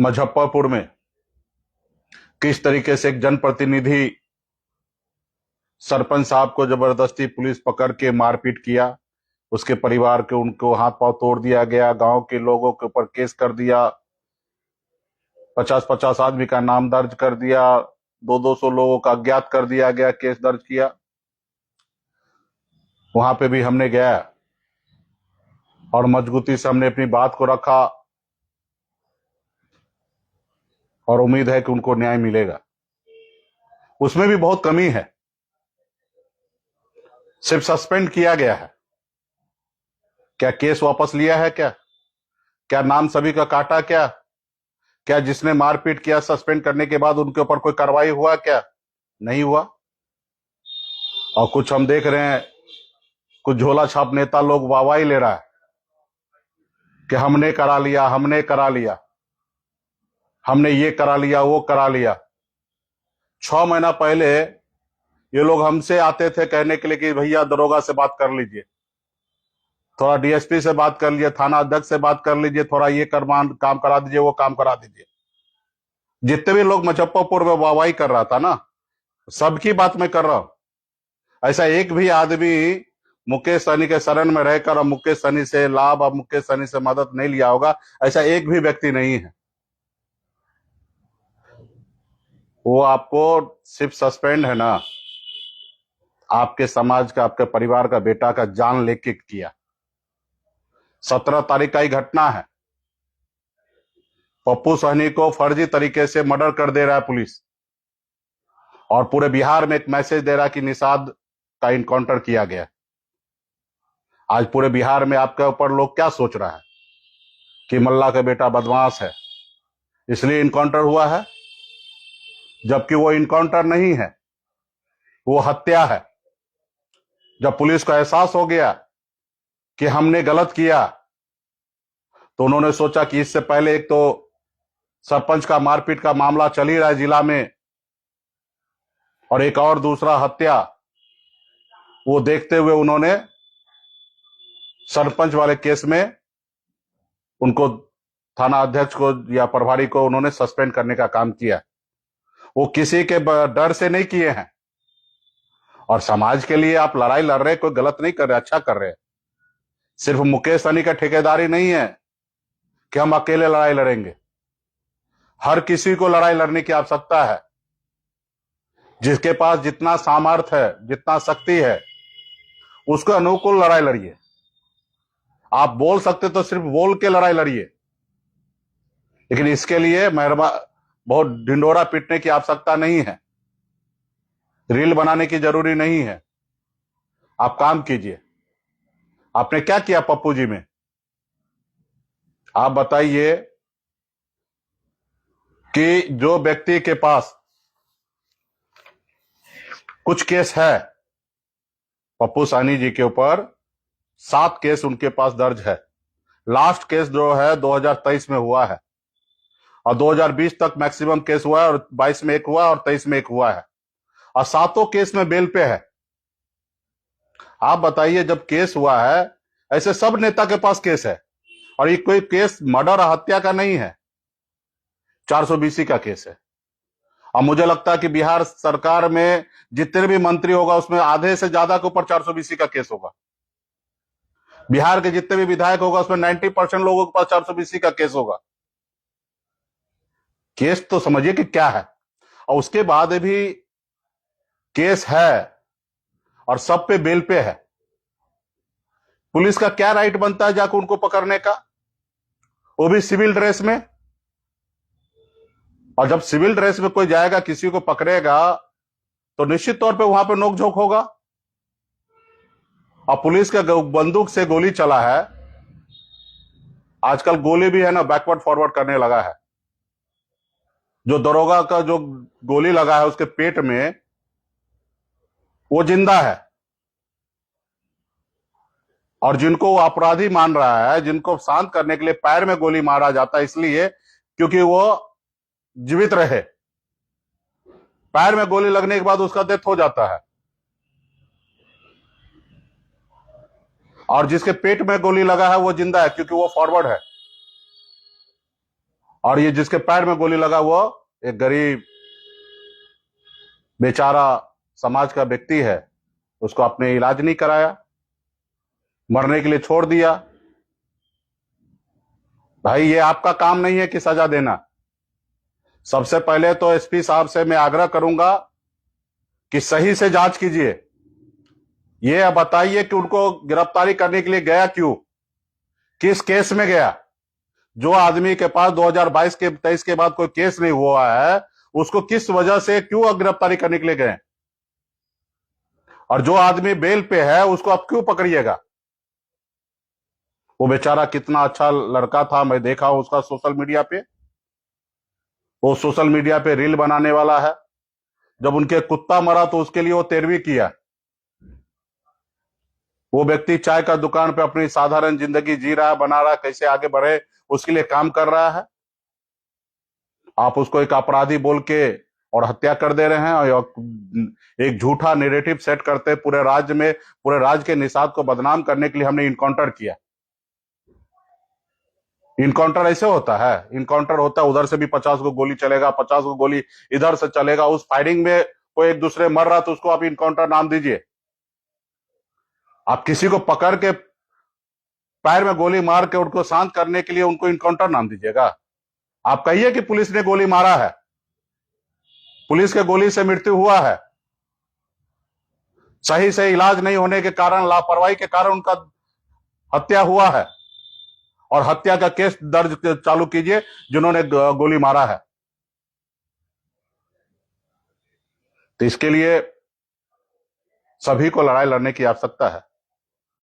मुजफ्फरपुर में किस तरीके से एक जनप्रतिनिधि सरपंच साहब को जबरदस्ती पुलिस पकड़ के मारपीट किया, उसके परिवार के उनको हाथ पांव तोड़ दिया गया, गांव के लोगों के ऊपर केस कर दिया, 50-50 आदमी का नाम दर्ज कर दिया, 200-200 लोगों का अज्ञात कर दिया गया, केस दर्ज किया। वहां पे भी हमने गया और मजबूती से हमने अपनी बात को रखा और उम्मीद है कि उनको न्याय मिलेगा। उसमें भी बहुत कमी है, सिर्फ सस्पेंड किया गया है। क्या केस वापस लिया है? क्या नाम सभी का काटा? क्या जिसने मारपीट किया सस्पेंड करने के बाद उनके ऊपर कोई कार्रवाई हुआ? क्या नहीं हुआ। और कुछ हम देख रहे हैं, कुछ झोला छाप नेता लोग वाहवाही ले रहा है कि हमने करा लिया, हमने ये करा लिया, वो करा लिया। 6 महीना पहले ये लोग हमसे आते थे कहने के लिए कि भैया दरोगा से बात कर लीजिए, थोड़ा डीएसपी से बात कर लीजिए, थाना अध्यक्ष से बात कर लीजिए, थोड़ा ये काम करा दीजिए, वो काम करा दीजिए। जितने भी लोग मुजफ्फरपुर में वाहवाही कर रहा था ना, सबकी बात मैं कर रहा हूं। ऐसा एक भी आदमी मुकेश सहनी के शरण में रहकर और मुकेश सहनी से लाभ और मुकेश सहनी से मदद नहीं लिया होगा, ऐसा एक भी व्यक्ति नहीं है। वो आपको सिर्फ सस्पेंड है ना, आपके समाज का, आपके परिवार का बेटा का जान लेके किया। 17 तारीख का ही घटना है। पप्पू सहनी को फर्जी तरीके से मर्डर कर दे रहा है पुलिस, और पूरे बिहार में एक मैसेज दे रहा है कि निषाद का इनकाउंटर किया गया। आज पूरे बिहार में आपके ऊपर लोग क्या सोच रहा है कि मल्ला का बेटा बदमाश है, इसलिए इनकाउंटर हुआ है, जबकि वो इनकाउंटर नहीं है, वो हत्या है। जब पुलिस को एहसास हो गया कि हमने गलत किया, तो उन्होंने सोचा कि इससे पहले एक तो सरपंच का मारपीट का मामला चल ही रहा है जिला में, और एक और दूसरा हत्या, वो देखते हुए उन्होंने सरपंच वाले केस में उनको, थाना अध्यक्ष को या प्रभारी को उन्होंने सस्पेंड करने का काम किया। वो किसी के डर से नहीं किए हैं, और समाज के लिए आप लड़ाई लड़ रहे, कोई गलत नहीं कर रहे, अच्छा कर रहे। सिर्फ मुकेश सहनी का ठेकेदारी नहीं है कि हम अकेले लड़ाई लड़ेंगे। हर किसी को लड़ाई लड़ने की आवश्यकता है। जिसके पास जितना सामर्थ्य है, जितना शक्ति है, उसको अनुकूल लड़ाई लड़िए। आप बोल सकते तो सिर्फ बोल के लड़ाई लड़िए, लेकिन इसके लिए बहुत ढिंडोरा पीटने की आवश्यकता नहीं है, रील बनाने की जरूरी नहीं है। आप काम कीजिए। आपने क्या किया पप्पू जी में? आप बताइए कि जो व्यक्ति के पास कुछ केस है, पप्पू सहनी जी के ऊपर 7 केस उनके पास दर्ज है। लास्ट केस जो है 2023 में हुआ है, और 2020 तक मैक्सिमम केस हुआ है, और 22 में एक हुआ और 23 में एक हुआ है, और 7 केस में बेल पे है। आप बताइए, जब केस हुआ है, ऐसे सब नेता के पास केस है, और ये कोई केस मर्डर और हत्या का नहीं है, 420 का केस है। और मुझे लगता है कि बिहार सरकार में जितने भी मंत्री होगा, उसमें आधे से ज्यादा के ऊपर 420 का केस होगा। बिहार के जितने भी विधायक होगा, उसमें 90% लोगों के पास 420 का केस होगा। केस तो समझिए कि क्या है, और उसके बाद भी केस है और सब पे बेल पे है। पुलिस का क्या राइट बनता है जाकर उनको पकड़ने का, वो भी सिविल ड्रेस में? और जब सिविल ड्रेस में कोई जाएगा, किसी को पकड़ेगा, तो निश्चित तौर पे वहां पे नोकझोंक होगा। और पुलिस के बंदूक से गोली चला है। आजकल गोली भी है ना, बैकवर्ड फॉरवर्ड करने लगा है। जो दरोगा का जो गोली लगा है उसके पेट में, वो जिंदा है, और जिनको वो अपराधी मान रहा है, जिनको शांत करने के लिए पैर में गोली मारा जाता है, इसलिए क्योंकि वो जीवित रहे। पैर में गोली लगने के बाद उसका डेथ हो जाता है, और जिसके पेट में गोली लगा है वो जिंदा है, क्योंकि वो फॉरवर्ड है। और ये जिसके पैर में गोली लगा वो एक गरीब बेचारा समाज का व्यक्ति है, उसको आपने इलाज नहीं कराया, मरने के लिए छोड़ दिया। भाई ये आपका काम नहीं है कि सजा देना। सबसे पहले तो एसपी साहब से मैं आग्रह करूंगा कि सही से जांच कीजिए। ये बताइए कि उनको गिरफ्तारी करने के लिए गया क्यों, किस केस में गया। जो आदमी के पास 2022 के 23 के बाद कोई केस नहीं हुआ है, उसको किस वजह से क्यों गिरफ्तारी करने के लिए गए। और जो आदमी बेल पे है उसको आप क्यों पकड़िएगा। वो बेचारा कितना अच्छा लड़का था, मैं देखा उसका सोशल मीडिया पे। वो सोशल मीडिया पे रील बनाने वाला है। जब उनके कुत्ता मरा तो उसके लिए वो तेरवी किया। वो व्यक्ति चाय का दुकान पे अपनी साधारण जिंदगी जी रहा है, बना रहा है, कैसे आगे बढ़े उसके लिए काम कर रहा है। आप उसको एक अपराधी बोल के और हत्या कर दे रहे हैं, और एक झूठा नैरेटिव सेट करते पूरे राज्य में, पूरे राज्य के निषाद को बदनाम करने के लिए हमने इनकाउंटर किया। इनकाउंटर ऐसे होता है? इनकाउंटर होता है उधर से भी 50 को गोली चलेगा, 50 को गोली इधर से चलेगा। उस फायरिंग में कोई एक दूसरे मर रहा तो उसको आप इनकाउंटर नाम दीजिए। आप किसी को पकड़ के पैर में गोली मार के उनको शांत करने के लिए उनको इनकाउंटर नाम दीजिएगा। आप कहिए कि पुलिस ने गोली मारा है, पुलिस के गोली से मृत्यु हुआ है, सही से इलाज नहीं होने के कारण, लापरवाही के कारण उनका हत्या हुआ है, और हत्या का केस दर्ज चालू कीजिए जिन्होंने गोली मारा है। तो इसके लिए सभी को लड़ाई लड़ने की आवश्यकता है।